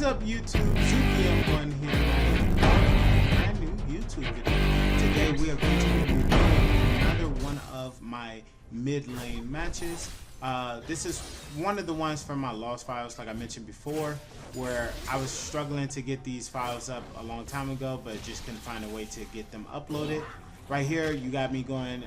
up, YouTube? Zuki1 here, and a brand new YouTube video. Today we are going to be reviewing another one of my mid lane matches. This is one of the ones from my lost files, like I mentioned before, where I was struggling to get these files up a long time ago, but just couldn't find a way to get them uploaded. Right here, you got me going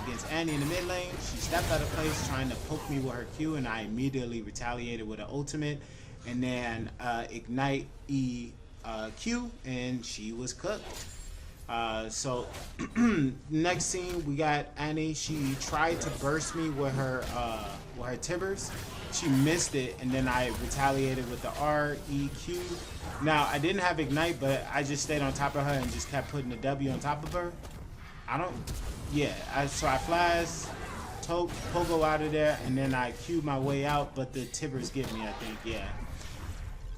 against Annie in the mid lane. She stepped out of place trying to poke me with her Q, and I immediately retaliated with an ultimate, and then ignite Q, and she was cooked. So next scene, we got Annie. She tried to burst me with her tibbers. She missed it, and then I retaliated with the REQ. Now I didn't have ignite, but I just stayed on top of her and just kept putting the W on top of her. So I flash, Pogo out of there, and then I Q my way out, but the tibbers get me, I think, yeah.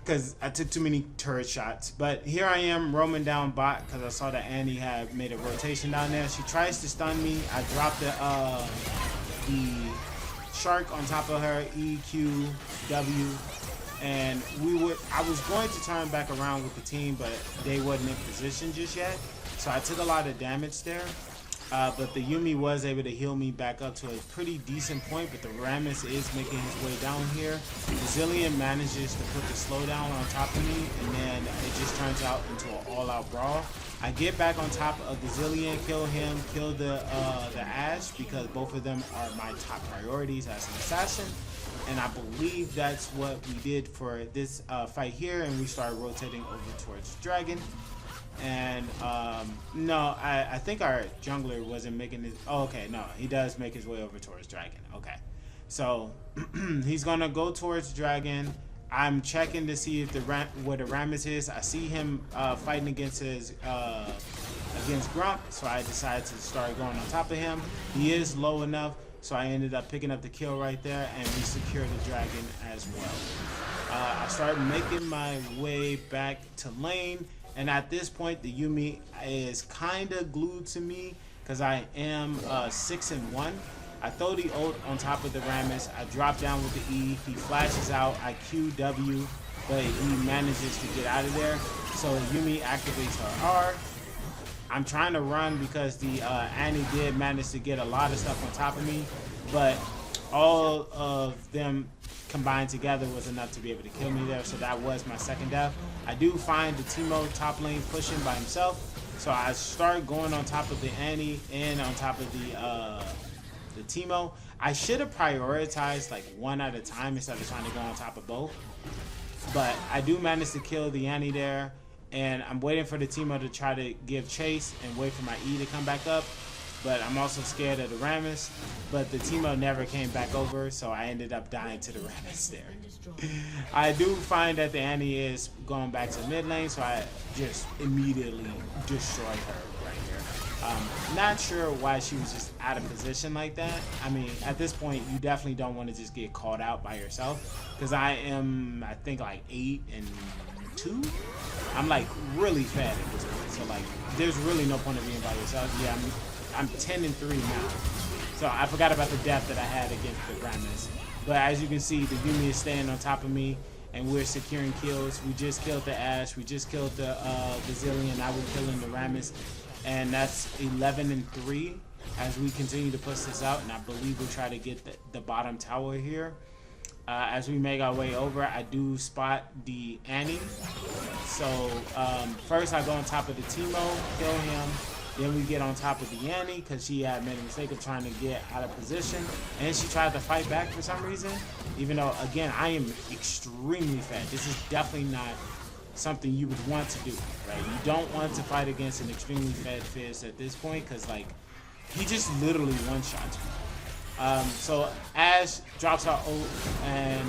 Because I took too many turret shots. But here I am roaming down bot because I saw that Annie had made a rotation down there. She tries to stun me. I dropped the shark on top of her, EQ, W, and I was going to turn back around with the team, but they wasn't in position just yet. So I took a lot of damage there. But the Yuumi was able to heal me back up to a pretty decent point, but the Rammus is making his way down here. Brazilian manages to put the slowdown on top of me, and then it just turns out into an all-out brawl. I get back on top of Brazilian, kill him, kill the Ashe, because both of them are my top priorities as an assassin. And I believe that's what we did for this fight here, and we started rotating over towards Dragon. And no, I think our jungler wasn't making his, oh, okay, no, he does make his way over towards Dragon. Okay, so he's gonna go towards Dragon. I'm checking to see if where the Rammus is. I see him fighting against his against Grump, so I decided to start going on top of him. He is low enough, so I ended up picking up the kill right there, and we secured the Dragon as well. I started making my way back to lane. And at this point, the Yuumi is kind of glued to me because I am 6-1. I throw the ult on top of the Rammus. I drop down with the E. He flashes out. I QW, but he manages to get out of there. So Yuumi activates her R. I'm trying to run because the Annie did manage to get a lot of stuff on top of me, but all of them combined together was enough to be able to kill me there, so that was my second death. I do find the Teemo top lane pushing by himself, so I start going on top of the Annie and on top of the Teemo. I should have prioritized like one at a time instead of trying to go on top of both, but I do manage to kill the Annie there, and I'm waiting for the Teemo to try to give chase and wait for my E to come back up. But I'm also scared of the Rammus, but the Teemo never came back over, so I ended up dying to the Rammus there. I do find that the Annie is going back to mid lane, so I just immediately destroyed her right here. Not sure why she was just out of position like that. I mean, at this point, you definitely don't want to just get caught out by yourself, because I am, I think, like 8-2. I'm like really fat at this point, so like there's really no point of being by yourself. Yeah, I'm 10-3 now, so I forgot about the death that I had against the Rammus. But as you can see, the Yuumi is staying on top of me, and we're securing kills. We just killed the Ashe, we just killed the Brazilian, now we're killing the Rammus, and that's 11-3 as we continue to push this out. And I believe we'll try to get the bottom tower here. As we make our way over, I do spot the Annie. So first I go on top of the Teemo, kill him. Then we get on top of the Annie because she had made a mistake of trying to get out of position. And she tried to fight back for some reason. Even though, again, I am extremely fat. This is definitely not something you would want to do, right? You don't want to fight against an extremely fat Fizz at this point because, like, he just literally one-shots me. So Ashe drops her ult, and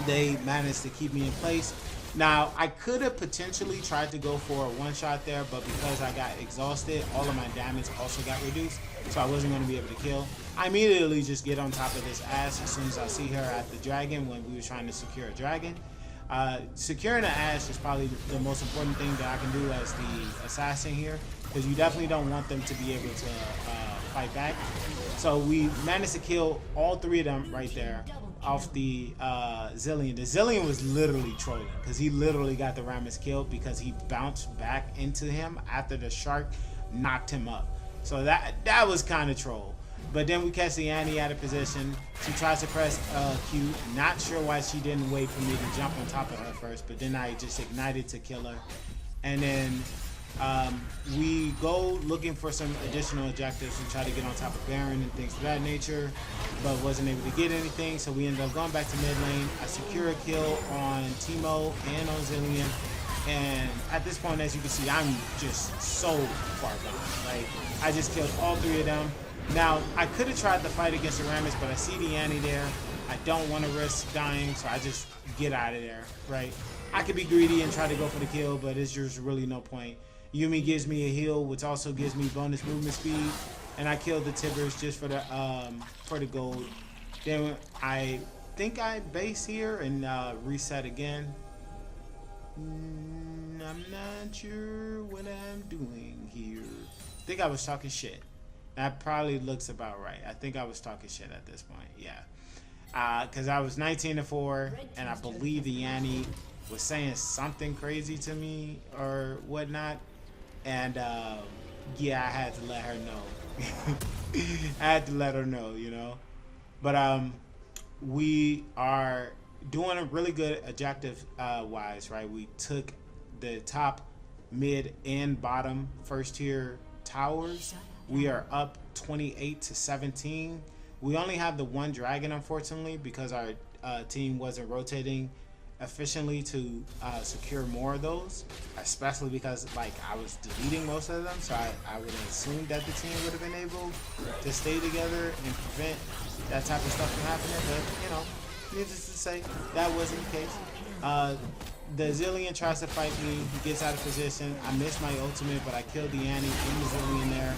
they managed to keep me in place. Now, I could have potentially tried to go for a one-shot there, but because I got exhausted, all of my damage also got reduced, so I wasn't going to be able to kill. I immediately just get on top of this Ashe as soon as I see her at the Dragon when we were trying to secure a Dragon. Securing an Ashe is probably the most important thing that I can do as the assassin here, because you definitely don't want them to be able to fight back. So we managed to kill all three of them right there. off the Zillion. The Zillion was literally trolling because he literally got the Rammus killed because he bounced back into him after the shark knocked him up. So that was kind of troll. But then we catch the Annie out of position. She tries to press Q. Not sure why she didn't wait for me to jump on top of her first, but then I just ignited to kill her. And then we go looking for some additional objectives and try to get on top of Baron and things of that nature, but wasn't able to get anything. So we ended up going back to mid lane. I secure a kill on Teemo and on Zillion. And at this point, as you can see, I'm just so far gone. Like, I just killed all three of them. Now, I could have tried to fight against the Rammus, but I see the Annie there. I don't want to risk dying, so I just get out of there, right? I could be greedy and try to go for the kill, but it's just really no point. Yumi gives me a heal, which also gives me bonus movement speed, and I killed the Tibbers just for the gold. Then I think I base here and reset again. I'm not sure what I'm doing here. I think I was talking shit. That probably looks about right. I think I was talking shit at this point, yeah. Because I was 19-4, and I believe the Annie was saying something crazy to me or whatnot. And yeah, I had to let her know. I had to let her know, you know. But we are doing a really good objective wise, right? We took the top, mid, and bottom first tier towers. We are up 28-17. We only have the one dragon, unfortunately, because our team wasn't rotating efficiently to secure more of those, especially because like I was deleting most of them, so I would have assumed that the team would have been able to stay together and prevent that type of stuff from happening, but you know, needless to say, that wasn't the case. The Zillion tries to fight me, he gets out of position, I miss my ultimate, but I killed the Annie and the Zillion there.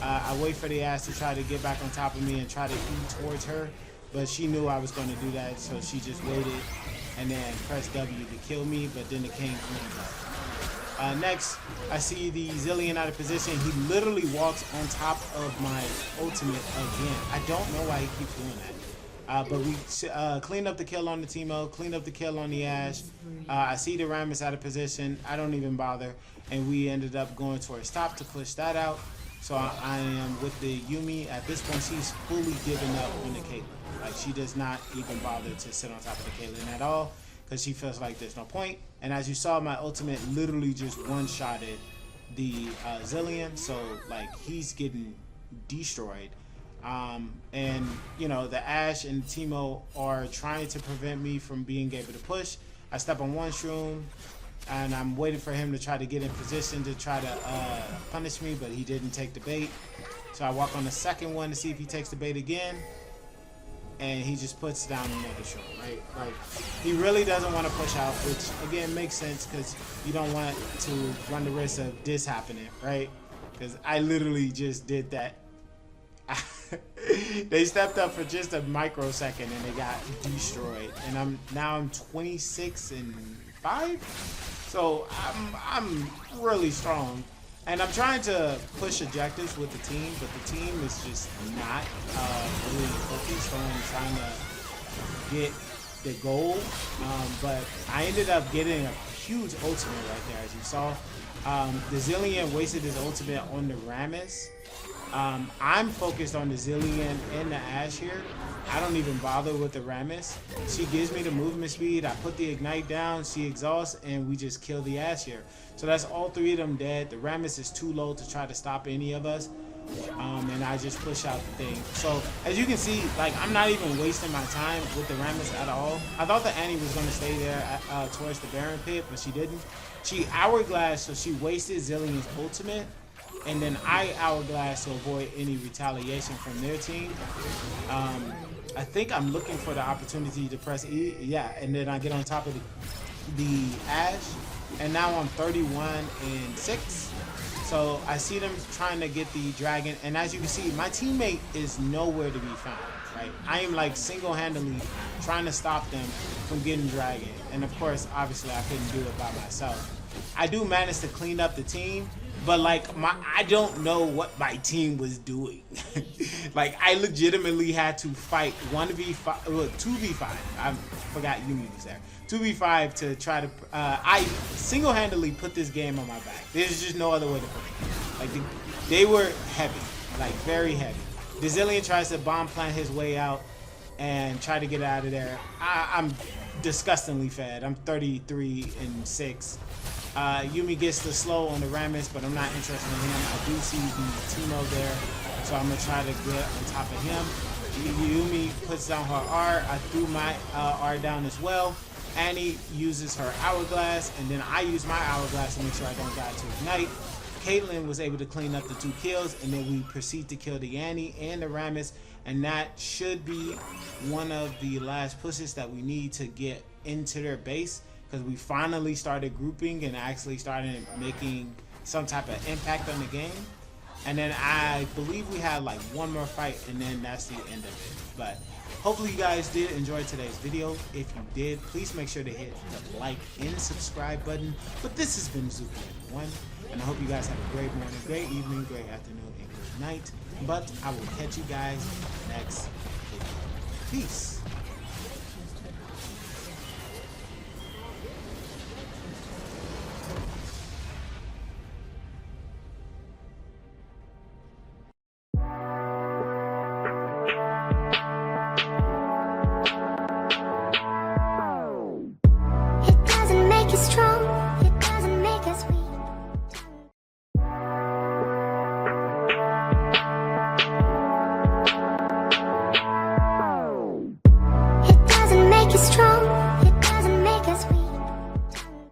I wait for the ass to try to get back on top of me and try to eat towards her, but she knew I was going to do that, so she just waited and then pressed W to kill me, but then the king cleaned up. Next, I see the Zillion out of position. He literally walks on top of my ultimate again. I don't know why he keeps doing that. But we cleaned up the kill on the Teemo, cleaned up the kill on the Ashe. I see the Rammus out of position. I don't even bother. And we ended up going for a stop to push that out. So I am with the Yumi. At this point, she's fully given up on the Caitlyn. Like, she does not even bother to sit on top of the Caitlyn at all because she feels like there's no point. And as you saw, my ultimate literally just one-shotted the Zillion. So, like, he's getting destroyed. And, you know, the Ashe and Teemo are trying to prevent me from being able to push. I step on one shroom, and I'm waiting for him to try to get in position to try to punish me, but he didn't take the bait. So I walk on the second one to see if he takes the bait again, and he just puts down another shroom, right? Like, he really doesn't want to push out, which, again, makes sense because you don't want to run the risk of this happening, right? Because I literally just did that. They stepped up for just a microsecond and they got destroyed, and I'm 26-5, so I'm really strong, and I'm trying to push objectives with the team, but the team is just not really focused on trying to get the goal. But I ended up getting a huge ultimate right there, as you saw. The Zillion wasted his ultimate on the Rammus. I'm focused on the Zillion and the Ashe here. I don't even bother with the Rammus. She gives me the movement speed. I put the ignite down. She exhausts, and we just kill the Ashe here. So that's all three of them dead. The Rammus is too low to try to stop any of us. And I just push out the thing. So as you can see, like, I'm not even wasting my time with the Rammus at all. I thought the Annie was going to stay there towards the Baron pit, but she didn't. She hourglassed, so she wasted Zillion's ultimate. And then I hourglass to avoid any retaliation from their team. I think I'm looking for the opportunity to press E. Yeah, and then I get on top of the Ashe. And now I'm 31-6. So I see them trying to get the dragon. And as you can see, my teammate is nowhere to be found, right? I am like single-handedly trying to stop them from getting dragon. And of course, obviously, I couldn't do it by myself. I do manage to clean up the team, But like I don't know what my team was doing. Like I legitimately had to fight 1v5, well, 2v5. I forgot Yumi was there. 2v5 to try to. I single-handedly put this game on my back. There's just no other way to put it. Like they were heavy, like very heavy. The Zillion tries to bomb plant his way out and try to get out of there. I'm disgustingly fed. I'm 33-6. Yumi gets the slow on the Rammus, but I'm not interested in him. I do see the Timo there, so I'm going to try to get on top of him. Yumi puts down her R. I threw my R down as well. Annie uses her Hourglass, and then I use my Hourglass to make sure I don't die to Ignite. Caitlyn was able to clean up the 2 kills, and then we proceed to kill the Annie and the Rammus, and that should be one of the last pushes that we need to get into their base, because we finally started grouping and actually started making some type of impact on the game. And then I believe we had like one more fight, and then that's the end of it. But hopefully you guys did enjoy today's video. If you did, please make sure to hit the like and subscribe button. But this has been Zuki91, and I hope you guys have a great morning, great evening, great afternoon, and good night. But I will catch you guys next video. Peace.